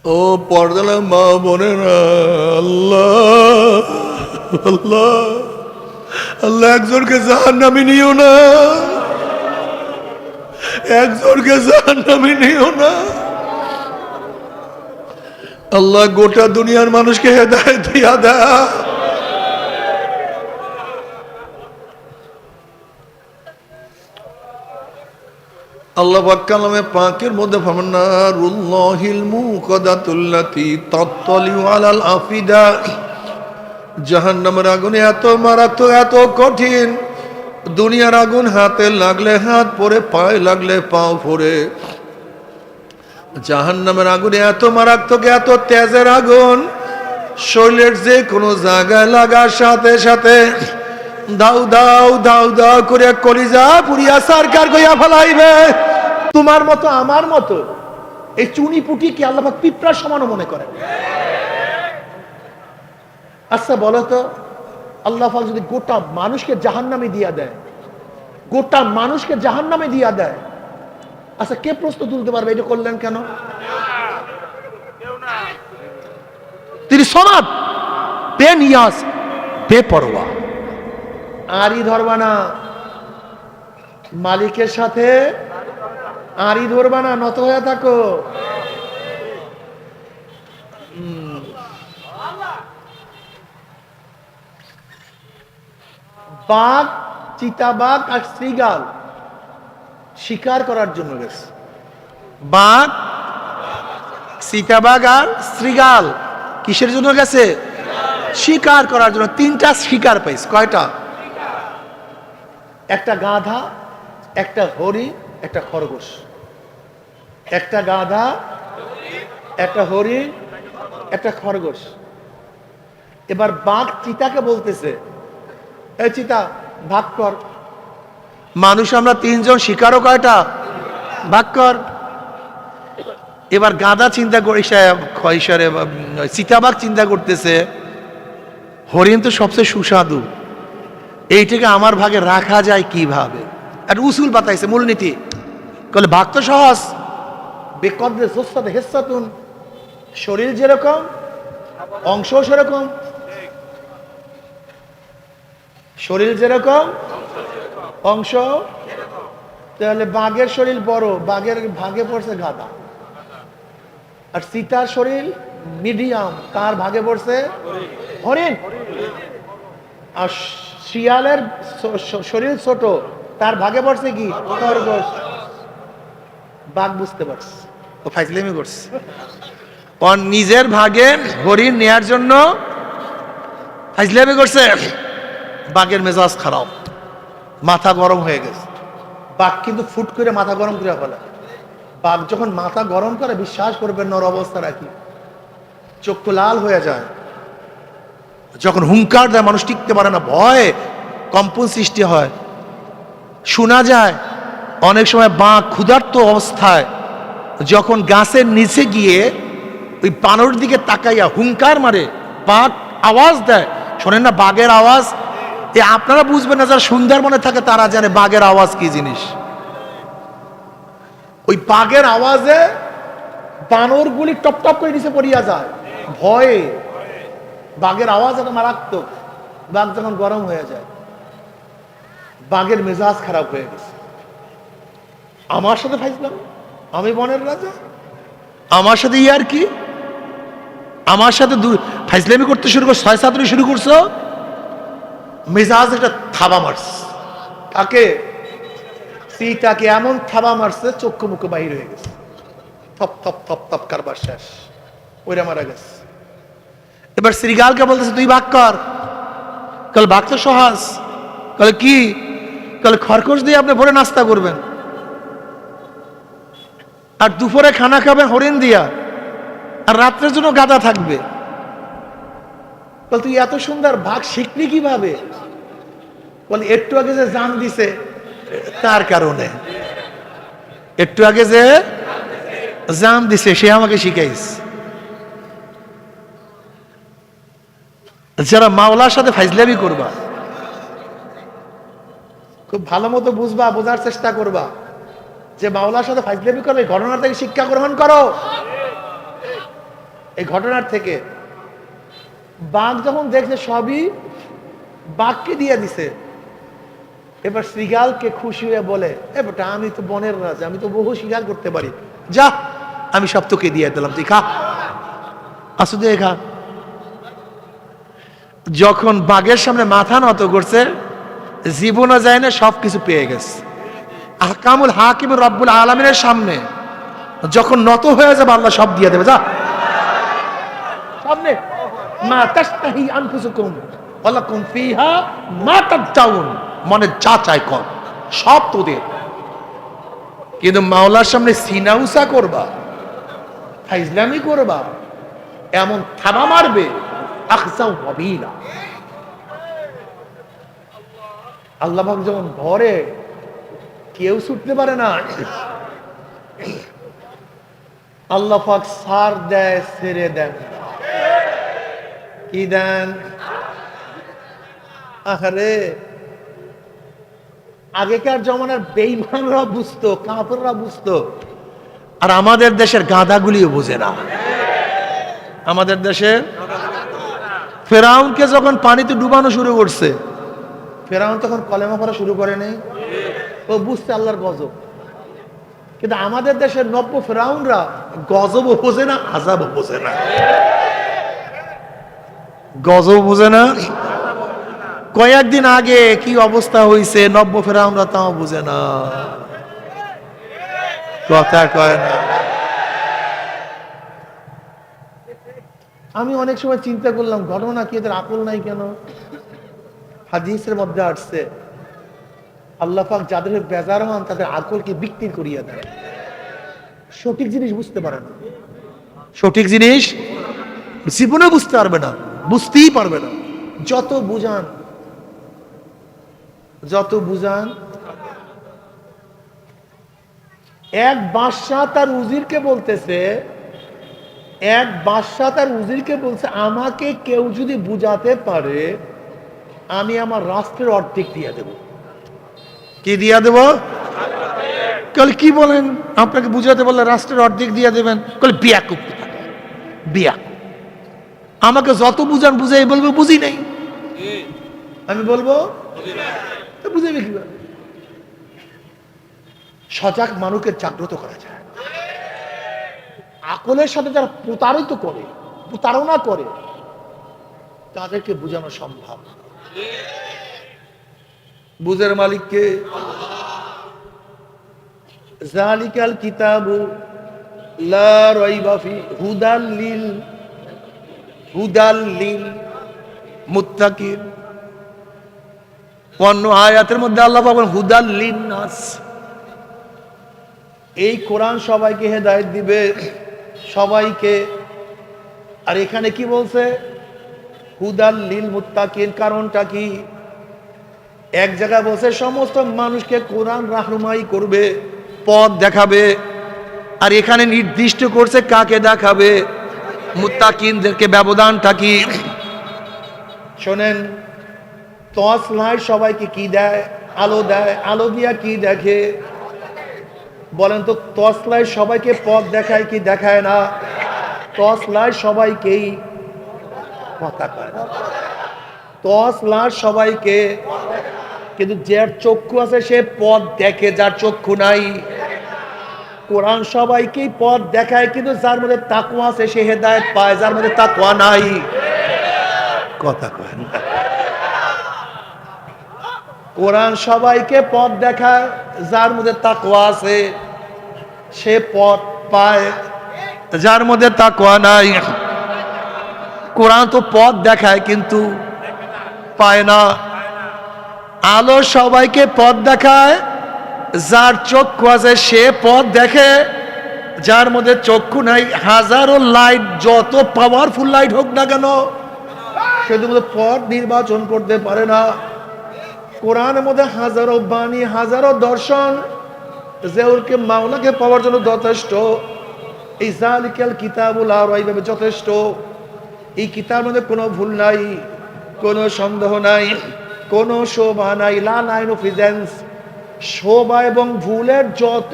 ও পর্দালা মা বোনেরা, আল্লাহ আল্লাহ আল্লাহ, একজনকে জাহান্নামে নিও না, একজনকে জাহান্নামে নিও না। আল্লাহ গোটা দুনিয়ার মানুষকে হেদায়েত দিয়া দেয়। আল্লাহ পাক কালামে পাকের মধ্যে ফামান্নারুল্লাহিল মুকাদাতুল্লাতি তাত্তালিউ আলাল আফিদা। জাহান্নামের আগুন এত মারাত্মক, এত কঠিন, দুনিয়ার আগুন হাতে লাগলে হাত পড়ে, পায়ে লাগলে পাও পড়ে। জাহান্নামের আগুন এত মারাত্মক, এত তেজের আগুন, শরীরের যে কোনো জায়গায় লাগার সাথে সাথে দাউ দাউ দাউ দাউ করে কলিজা পুরিয়া সরকার গইয়া ফেলাইবে। তোমার মতো আমার মতো এই চুনি পুটি কি আল্লাহ পাক পিঁপড়ার সমান মনে করে? আচ্ছা বলো তো, আল্লাহ পাক যদি গোটা মানুষকে জাহান্নামে দিয়া দেয়, গোটা মানুষকে জাহান্নামে দিয়া দেয়, আচ্ছা কে প্রশ্ন তুলতে পারবে এটা করলেন কেন? তিনি সমাদ বেনিয়াজ, বেপরোয়া। আড়ি ধরবা না, মালিকের সাথে আড়ি ধরবা না, নত হয়ে থাকো। বাঘ, চিতাবাঘ আর শ্রীগাল শিকার করার জন্য গেছে। বাঘ, চিতাবাঘ আর শ্রীগাল কিসের জন্য গেছে? শিকার করার জন্য। তিনটা শিকার পাইছে। কয়টা? একটা গাধা, একটা হরিণ, একটা খরগোশ। একটা গাধা, একটা হরিণ, একটা খরগোশ। এবার বাঘ চিতাকে বলতেছে, এই চিতা ভাগ কর। মানুষ আমরা তিনজন, শিকারও কয়টা? ভাগ কর। এবার গাধা চিন্তা করে, চিতাবাঘ চিন্তা করতেছে, হরিণ তো সবচেয়ে সুস্বাদু, এইটাকে আমার ভাগে রাখা যায় কিভাবে? একটা উসুল বাতাইছে, মূলনীতি। বলে ভাগ তো সহজ, বেকদ্রে জোসাতে হেসাতুন, শরীর যেরকম অংশ সেরকম, শরীর যেরকম অংশ। তাহলে বাঘের শরীর বড়, বাঘের ভাগে পড়ছে গাধা। আর সীতার শরীর মিডিয়াম, তার ভাগে পড়ছে হরিণ। আর শিয়ালের শরীর ছোট, তার ভাগে পড়ছে কি? খরগোশ। বাঘ বুঝতে পারছে, ও ফাইজলামি করছে। নিজের ভাগে হরিণ নেয়ার জন্য ফাইজলামি করছে। বাঘের মেজাজ খারাপ, মাথা গরম হয়ে গেছে। বাঘ কিন্তু ফুট করে মাথা গরম করে ফেলে। বাঘ যখন মাথা গরম করে, বিশ্বাস করবেন নর অবস্থা রাখি, চক্ষু লাল হয়ে যায়। যখন হুঙ্কার দেয়, মানুষ টিকতে পারে না, ভয়ে কম্পন সৃষ্টি হয়। শোনা যায় অনেক সময় বাঘ ক্ষুধার্ত অবস্থায় যখন গাছের নিচে গিয়ে ওই বানর দিকে তাকাইয়া হুঙ্কার মারে, বাঘ আওয়াজ দেয়। শোনেন না বাঘের আওয়াজ? আপনারা বুঝবেন না, যারা সুন্দরবনে থাকে তারা জানে বাঘের আওয়াজ কি জিনিস। ওই বাঘের আওয়াজে বানরগুলি টপ টপ করে নিচে পড়িয়া যায় ভয়ে। বাঘের আওয়াজ এত মারাত্মক। বাঘ যখন গরম হয়ে যায়, বাঘের মেজাজ খারাপ হয়ে গেছে। আমার সাথে ফাইজলাম, আমি বনের রাজা, আমার সাথে ইয়ার কি, আমার সাথে ফাইজলামি করতে শুরু করছো, 6-7 শুরু করছো। মেজাজ একটা থাবা মারছে। তাকে সীতাকে এমন থাবা মারছে, চক্ষু মুখে বাহির হয়ে গেছে। থপ থপ থপ থপ কারবার শেষ, ওইরা মারা গেছে। এবার শ্রীগালকে বলতেছে, তুই ভাগ কর। কাল ভাগ তো সহজ। কাল কি? কাল খরগোশ দিয়ে আপনি ভোরে নাস্তা করবেন, আর দুপুরে খানা খাবেন হরিণ দিয়া, আর রাত্রের জন্য গাদা থাকবে। তুই এত সুন্দর ভাগ শিখলি কিভাবে? বল একটু আগে যে জান দিছে তার কারণে, একটু আগে যে জান দিছে সে আমাকে শিখাইছে। যারা মাওলার সাথে ফাইজলামি করবা, খুব ভালো মতো বুঝবা, বোঝার চেষ্টা করবা যে মাওলার সাথে ফাইজলামি করবে, ঘটনা থেকে শিক্ষা গ্রহণ করো। এই ঘটনার থেকে বাঘ যখন দেখছে সবই বাঘকে দিয়ে দিছে, এবার শৃগালকে খুশি হয়ে বলে, এ বেটা আমি তো বনের রাজা, আমি তো বহু শিকার করতে পারি, যা আমি সব তোকে দিয়ে দিলাম, তুই খা, আসু দিয়ে খা। যখন বাঘের সামনে মাথা নত করছে, জীবনও যায় না, সবকিছু পেয়ে গেছে। আহকামুল হাকিম রব্বুল আলামিনের সামনে যখন নত হয়ে যাবে, আল্লাহ সব দিয়ে দেবে, যা সামনে। মা তাশতাহি আনফুসুকুম ওয়ালাকুম ফিহা মা তাদাউন, মনে যা চাই কর, সব তোদের। কিন্তু মাওলার সামনে সিনাউসা করবা, ফাইজলামি করবা, এমন থাবা মারবে, আখজাউ ওয়াবিলা। আল্লাহ পাক যখন ধরে, কেউ ছুটতে পারে না। আল্লাহ পাক সার দেয়, ছেড়ে দেন। কি দেন? আরে আগেকার জমানার বেঈমানরা বুঝতো, কাফেররা বুঝতো, আর আমাদের দেশের গাধাগুলিও বুঝে না। আমাদের দেশের ফেরাউনকে যখন পানিতে ডুবানো শুরু করছে, ফেরাউন তখন কলেমা পড়া শুরু করে নেই, ও বুঝতে আল্লাহর গজব। কিন্তু আমাদের দেশের নব্য ফেরাউনরা গজবও বোঝে না, আযাবও বোঝে না। গজব বোঝে না। কয়েকদিন আগে কি অবস্থা হয়েছে, নব্য ফেরাউনরা তাও বুঝে না, কথা কয় না। আমি অনেক সময় চিন্তা করলাম, ঘটনা কি, এদের আকল নাই কেন? হাদিসের মধ্যে আসছে, আল্লাহ পাক যাদের বেজার হন তাদের আকলকে বিক্রি করিয়ে দেয়, সঠিক জিনিস বুঝতে পারে না। সঠিক জিনিস জীবনে বুঝতে পারবে না, বুঝতেই পারবে না। যত বুঝান, যত বুঝান। এক বাদশা তার উজিরকে বলতেছে, এক বাদশা তার উজিরকে বলছে, আমাকে কেউ যদি বুঝাতে পারে, আমি আমার রাষ্ট্রের অর্ধেক দিয়ে দেব। কি দিয়ে দেব? কল কি বলেন, আপনাকে বুঝাতে বললে রাষ্ট্রের অর্ধেক দিয়ে দেবেন? কল বিয়াকুব, বিয়াকুব। আমাকে যত বুঝান বুঝাই বলবো বুঝি নাই। আমি বলবো বুঝাবে কিভাবে? সজাগ মানুষকে জাগ্রত করা যায়। আকলের সাথে যারা প্রতারিত করে, প্রতারণা করে, তাদেরকে বোঝানো সম্ভব। বুঝের মালিককে। যালিকাল কিতাবু লা রাইবা ফি হুদাল লিল মুত্তাকিন। অন্য আয়াতের মধ্যে আল্লাহ বলেন হুদাল লিন্নাস, এই কোরআন সবাইকে হেদায়েত দিবে, সবাইকে। আর এখানে কি বলছে? হুদাল লিল মুত্তাকিন। কারণটা কি? এক জায়গায় বলছে সমস্ত মানুষকে কোরআন রাহনুমাই করবে, পথ দেখাবে। আর এখানে নির্দিষ্ট করছে কাকে দেখাবে, মুত্তাকিনদেরকে। ব্যবধানটা কি? শোনেন, টর্চ লাইট সবাইকে কি দেয়? আলো দেয়। আলো দিয়া কি দেখে বলেন তো? টর্চ লাইট সবাইকে পথ দেখায় কি দেখায় না? টর্চ লাইট সবাইকেই কথা কয় না। টর্চ লাইট সবাইকে, কিন্তু যার চক্ষু আছে সে পথ দেখে, যার চক্ষু নাই। কোরআন সবাইকেই পথ দেখায়, কিন্তু যার মধ্যে তাকওয়া আছে সে হেদায়েত পায়, যার মধ্যে তাকওয়া নাই কথা কয় না। কোরআন সবাইকে পথ দেখায়, যার মধ্যে তাকওয়া আছে সে পথ পায়, যার মধ্যে তাকওয়া নাই। কোরআন তো পথ দেখায় কিন্তু পায় না। আলো সবাইকে পথ দেখায়, যার চক্ষু আছে সে পথ দেখে, যার মধ্যে চক্ষু নাই। হাজারো লাইট, যত পাওয়ারফুল লাইট হোক না কেন, সেটা পথ নির্বাচন করতে পারে না। কোরআনের মধ্যে হাজারো বাণী, হাজারো দর্শন, যে ওরকে মাওলাকে পাওয়ার জন্য যথেষ্ট। এই যালিকাল কিতাবুল লা রাইবা ফিহি যথেষ্ট। এই কিতাবের মধ্যে কোনো ভুল নাই, কোনো সন্দেহ নাই, কোনো শোভা নাই। লা নাইন ফিজেন্স, শোভা এবং ভুলের যত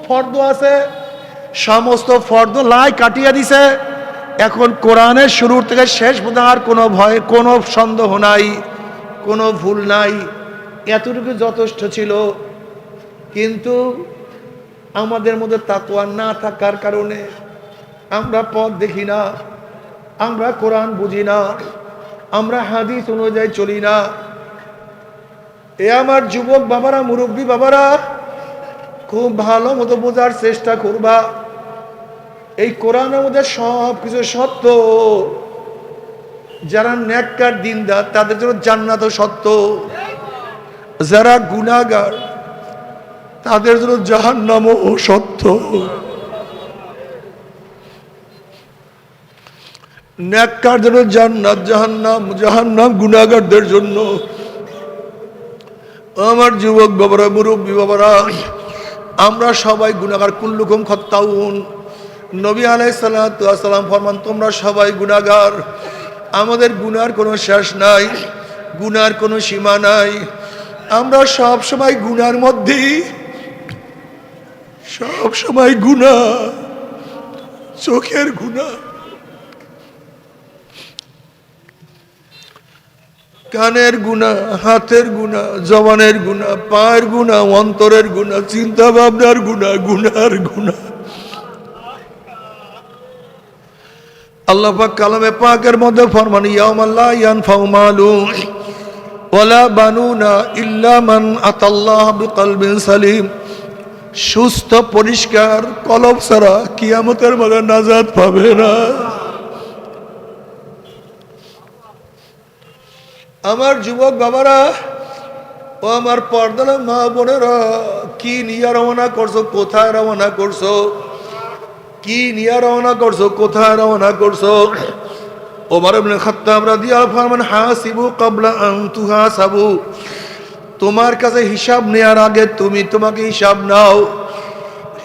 ফর্দ আছে সমস্ত ফর্দ লাই কাটিয়ে দিছে। এখন কোরআনের শুরু থেকে শেষ পর্যন্ত আর কোনো ভয়, কোনো সন্দেহ নাই, কোনো ভুল নাই, এতটুকু যথেষ্ট ছিল। কিন্তু আমাদের মধ্যে তাকওয়া না থাকার কারণে আমরা পথ দেখি না, আমরা কোরআন বুঝি না, আমরা হাদিস অনুযায়ী চলি না। এ আমার যুবক বাবারা, মুরব্বী বাবারা, খুব ভালো মতো বোঝার চেষ্টা করবা। এই কোরআনের মধ্যে সব কিছু সত্য। যারা নেককার দিনদার তাদের জন্য জান্নাত সত্য, যারা গুনাহগার তাদের জন্য জাহান্নামও সত্য। নেককার জন্য জান্নাত, জাহান্নাম, জাহান্নাম গুনাহগারদের জন্য। আমার যুবক বাবারা, মুরব্বী বাবারা, আমরা সবাই গুনাহগার, কুল্লুকুম খাত্তাউন। নবী আলাইহিস সালাতু ওয়াস সালাম ফরমান, তোমরা সবাই গুনাহগার। আমাদের গুনার কোনো শেষ নাই, গুনার কোনো সীমা নাই। আমরা সব সময় গুনার মধ্যেই, সব সময় গুনাহ, চোখের গুনাহ, কানের গুনাহ, হাতের গুনাহ, জবানের গুনাহ, পায়ের গুনাহ, অন্তরের গুনাহ, চিন্তা ভাবনার গুনাহ, গুনার গুনাহ। আল্লাহ পাক কালামে পাকের মধ্যে ফরমান, ইয়াউমা লা ইয়ানফাউ মালু ওয়ালা বানুনা ইল্লা মান আতাল্লাহ বিকলবিন সালিম। সুস্থ পরিষ্কার কলব ছাড়া কিয়ামতের মাঠে নাজাত পাবে না। আমার যুবক বাবারা ও আমার পর্দার মা বোনেরা, কি নিয়ে রওনা করছো, কোথায় রওনা করছো, কি নিয়ে রওনা করছো, কোথায় রওনা করছো? ওমর ইবনে খাত্তাব রাদিয়াল্লাহু আনহু ফরমান, হাসিবু ক্বাবলা আন তুহাসাবু। তোমার কাছে হিসাব নেওয়ার আগে তুমি তোমাকে হিসাব নাও,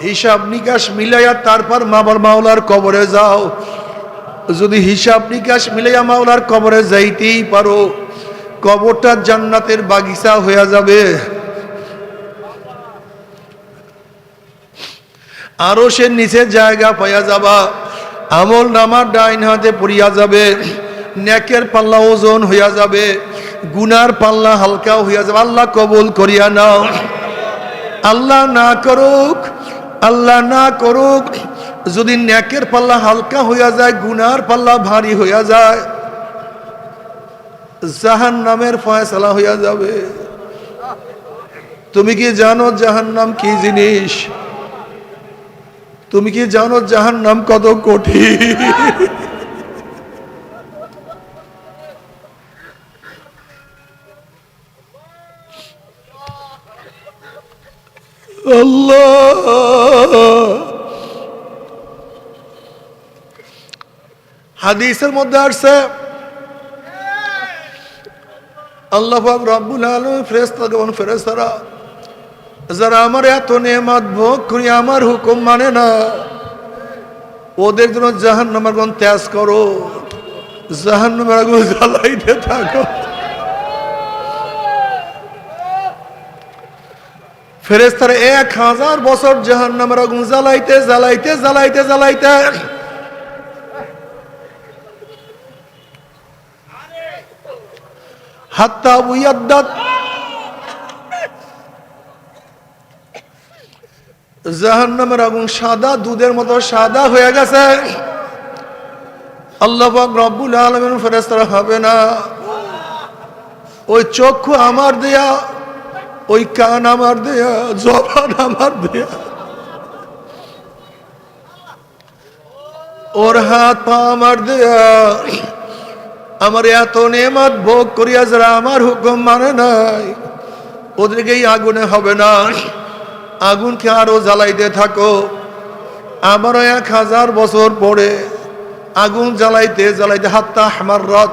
হিসাব নিকাশ মিলাইয়া তারপর মাওলার কবরে যাও। যদি হিসাব নিকাশ মিলাইয়া মাওলার কবরে যাইতেই পারো, কবরটা জান্নাতের বাগিচা হয়ে যাবে। আরো সে নিচে জায়গা পাইয়া যাবা, আমল নামার ডাইন হাতে পড়িয়া যাবে, নেকের পাল্লা ওজন হইয়া যাবে, গুনার পাল্লা হালকা হইয়া যাবে। আল্লাহ কবুল করিয়া নাও। আল্লাহ না করুক, আল্লাহ না করুক, যদি নেকের পাল্লা হালকা হইয়া যায়, গুনার পাল্লা ভারী হইয়া যায়, জাহান্নামের ফয়সালা হইয়া যাবে। তুমি কি জানো জাহান্নাম কি জিনিস? তুমি কি জানো জাহান্নাম কত কঠিন? আল্লাহ, হাদিসের মধ্যে আসছে, আল্লাহ পাক রব্বুল আলামিন ফেরেশতাগণ, ফেরেশতারা যারা আমার এত নেয়ামত ভোগ করি আমার হুকুম মানে না, ওদের জন্য জাহান্নামের আগুন ত্যাজ করো, জাহান্নামের আগুন জ্বালাইতে থাকো। ফেরেশতারা 1000 বছর জাহান্নামের আগুন জ্বালাইতে জ্বালাইতে জ্বালাইতে জ্বালাইতে হাত্তা বুয়াদ্দাত, জাহান্নামের আগুন সাদা দুধের মতো সাদা হয়ে গেছে। আল্লাহ পাক রব্বুল আলামিন ফেরেশতারা হবে না, ওই চক্ষু আমার দেয়া, ওই কান আমার দেয়া, জবান আমার দেয়া, ওর হাত পা আমার দেয়া, আমার এত নেয়ামত ভোগ করিয়া যারা আমার হুকুম মানে নাই, ওদেরকে এই আগুনে হবে না। আগুনকে আরো জ্বালাইতে থাকো। আবারও 1000 বছর পরে আগুন জ্বালাইতে জ্বালাইতে হাত্তা আমার রথ,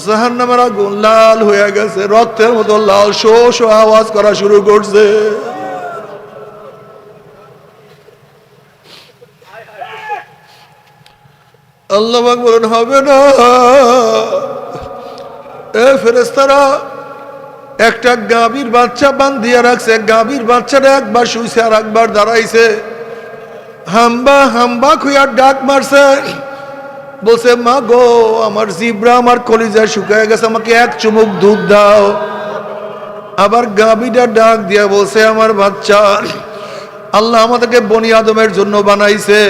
জাহান্নামের আগুন লাল হয়ে গেছে, রক্তের মতো লাল, শো শো আওয়াজ করা শুরু করছে। আল্লাহ পাক বলেন হবে না। এ ফেরেশতারা একটা গাভীর বাচ্চা বান্ধিয়া রাখছে, গাভীর বাচ্চাটা একবার শুইছে আর একবার দাঁড়াইছে, হাম্বা হাম্বা খুইয়া ডাক মারছে, বলছে মা গো আমার জিব্রা আমার কলিজা শুকায় গেছে, আমাকে এক চুমুক দুধ দাও। আবার গাভীটা ডাক দিয়া বলছে আমার বাচ্চা, আল্লাহ আমাদেরকে বনি আদমের জন্য বানাইছে,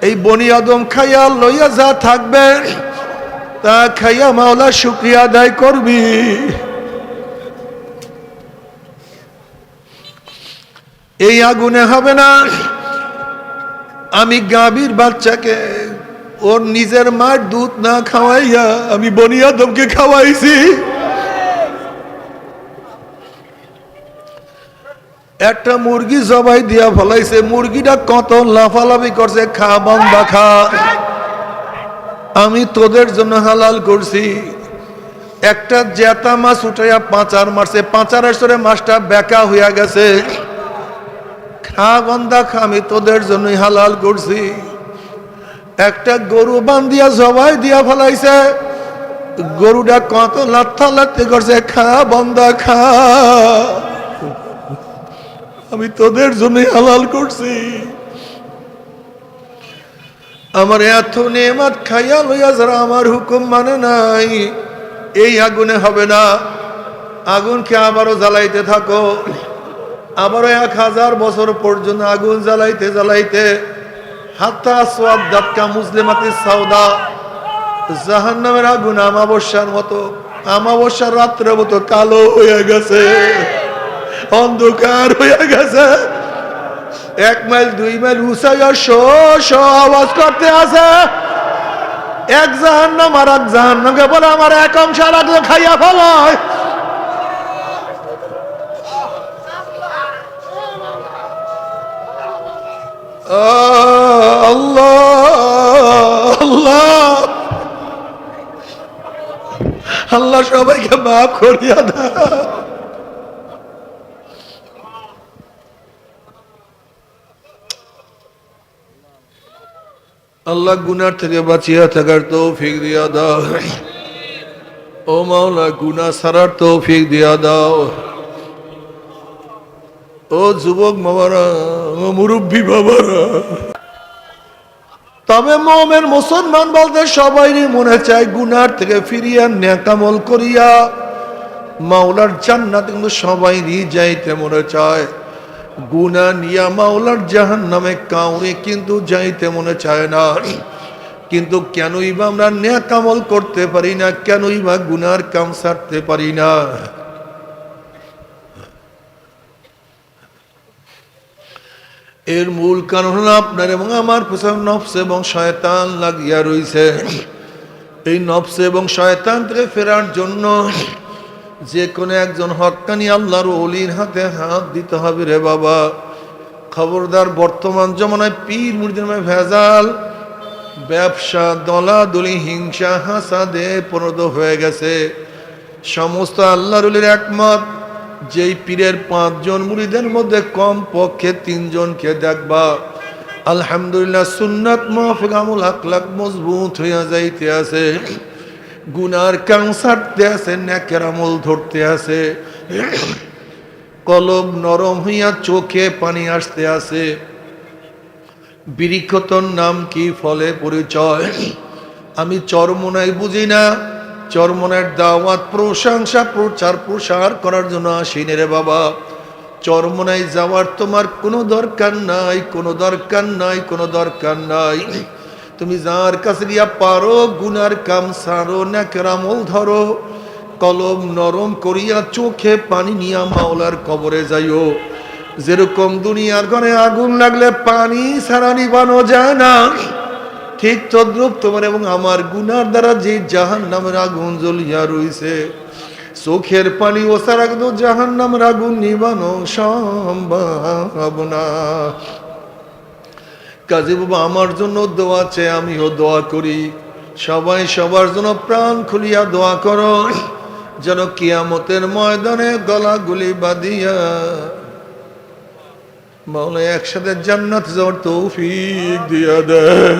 এই বনি আদম খাইয়া লইয়া যা থাকবে তা খাইয়া মাওলা শুকরিয়া আদায় করবি। এই আগুনে হবে না। আমি গাভীর বাচ্চাকে ওর নিজের মার দুধ না খাওয়াইয়া আমি বনি আদমকে খাওয়াইছি। একটা মুরগি জবাই দিয়া ফলাইছে, মুরগিটা কত লাফালাফি করছে, খা বান্দা খা, আমি তোদের জন্য হালাল করছি। একটা জেতা মাছ উঠাইয়া পাঁচার মারছে, পাঁচারের সরে মাছটা বেকা হইয়া গেছে, খা বান্দা খা, আমি তোদের জন্যই হালাল করছি। একটা গরু বান্ধিয়া জবাই দিয়া ফলাইছে, গরুটা কত লাথা লাথি করছে, খা বান্দা খা, আমি তোদের জন্যই হালাল করছি। আমার এত নেমাত খাইয়া লইয়া যারা আমার হুকুম মানে নাই, এই আগুনে হবে না। আগুনকে আবারও জ্বালাইতে থাকো, আবারও 1000 বছর পর্যন্ত আগুন জ্বালাইতে জ্বালাইতে হাত্তা সোয়াদ্দাতকা মুসলিমাতি সাউদা, জাহান্নামের আগুন আমাবস্যার মতো, আমাবস্যার রাত্রের মতো কালো হয়ে গেছে, অন্ধকার হয়ে গেছে। 1 মাইল 2 মাইল উঁচাইয়া শো শো আওয়াজ করতে আছে। এক জাহান্নাম আর এক জাহান্নামকে বলে আমার এক অংশ আর এক খাইয়া ফেলায়। আল্লাহ আল্লাহ আল্লাহ সবাইকে মাফ করিয়া দাও। আল্লাহ গুনার থেকে বাঁচিয়া থাকার তৌফিক দিয়া দাও। ও মাওলা গুনাহ ছাড়ার তৌফিক দিয়া দাও। ও যুবক বাবারা, ও মুরব্বী বাবারা, তবে মুমিন মুসলমান বলতে সবাইরই মনে চায় গুনার থেকে ফিরিয়া নেক আমল করিয়া মাওলার জান্নাতে, কিন্তু সবাইরই যাইতে মনে চায়। গুনাহ নিয়া মাওলার জাহান্নামে কাউরে কিন্তু যাইতে মনে চায় না। কিন্তু কেনই বা আমরা নেক আমল করতে পারি না, কেনই বা গুনার কাম ছাড়তে পারি না? এর মূল কারণ হলো আপনার এবং আমার পেছনে নফস এবং শয়তান লাগিয়া রইছে। এই নফস এবং শয়তান থেকে ফেরার জন্য যে কোনো একজন হক্কানি আল্লাহর ওলির হাতে হাত দিতে হবে রে বাবা। খবরদার, বর্তমান জমানায় পীর মুরিদের ভেজাল, ব্যবসা, দলাদলি, হিংসা, হাসাদে পরিণত হয়ে গেছে। সমস্ত আল্লাহর ওলির একমত, যেই পীরের 5 জন মুরিদের মধ্যে কম পক্ষে 3 জনকে দেখবা আলহামদুলিল্লাহ সুন্নাত মাফিক আমল আখলাক মজবুত হইয়া যাইতে আছে, গুনার কাম ছাড়তে আছে, নেকের আমল ধরতে আছে, কলব নরম হইয়া চোখে পানি আসতে আছে। বৃক্ষতর নাম কি, ফলে পরিচয়। আমি চরমোনাই বুঝি না, চরমনের দাওয়াত, প্রশংসা, প্রচার প্রসার করার জন্য আসিনি রে বাবা। চরমোনাই যাওয়ার তোমার কোনো দরকার নাই, কোনো দরকার নাই, কোনো দরকার নাই। তুমি যার কাছে গিয়া পারো গুনার কাম সারো, নেকের আমল ধরো, কলম নরম করিয়া চোখে পানি নিয়া মাওলার কবরে যাইও। যেরকম দুনিয়ার ঘরে আগুন লাগলে পানি ছাড়া নিবানো যায় না, ঠিক তদ্রূপ তোমার এবং আমার গুনার দ্বারা যে জাহান্নামের আগুন জ্বলিয়া রইছে, চোখের পানি ও ছাড়া কিন্তু জাহান্নামের আগুন নিবানো সম্ভব না। কাজী বাবা আমার জন্য দোয়া চেয়ে আমিও দোয়া করি, সবাই সবার জন্য প্রাণ খুলিয়া দোয়া করো, যেন কিয়ামতের ময়দানে গলাগুলি বাঁধিয়া মাওলা একসাথে জান্নাত যাওয়ার তৌফিক দিয়া দেয়।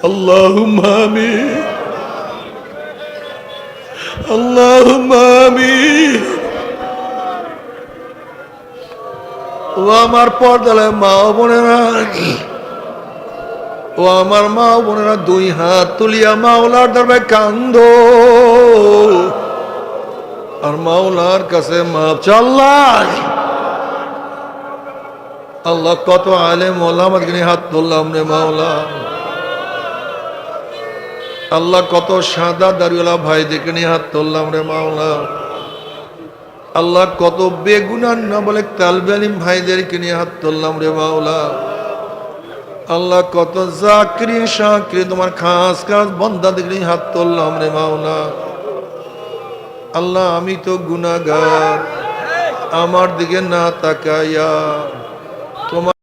আল্লাহুম্মা আমিন, আল্লাহুম্মা আমিন। ও আমার পর্দালে মা বোনেরা, ও আমার মা বোনেরা, দুই হাত তুলিয়া মাওলার দরবারে কান্দো আর মাওলার কাছে মাপ চাল্লাই। আল্লাহ কত আলেম ওলামাকে নিয়ে হাত তুললাম রে মাওলা। আল্লাহ কত সাদা দাড়িওয়ালা ভাইদেরকে নিয়ে হাত তুললাম রে মাওলা। আল্লাহ কত বেগুনার না বলে তালবে আলিম ভাইদেরকে নিয়ে হাত তুললাম রে মাওলা। আল্লাহ কত জাকরি শাকরি তোমার খাস খাস বন্দাদেরকে নিয়ে হাত তুললাম রে মাওলা। আল্লাহ আমি তো গুনাহগার, আমার দিকে না তাকাইয়া তোমার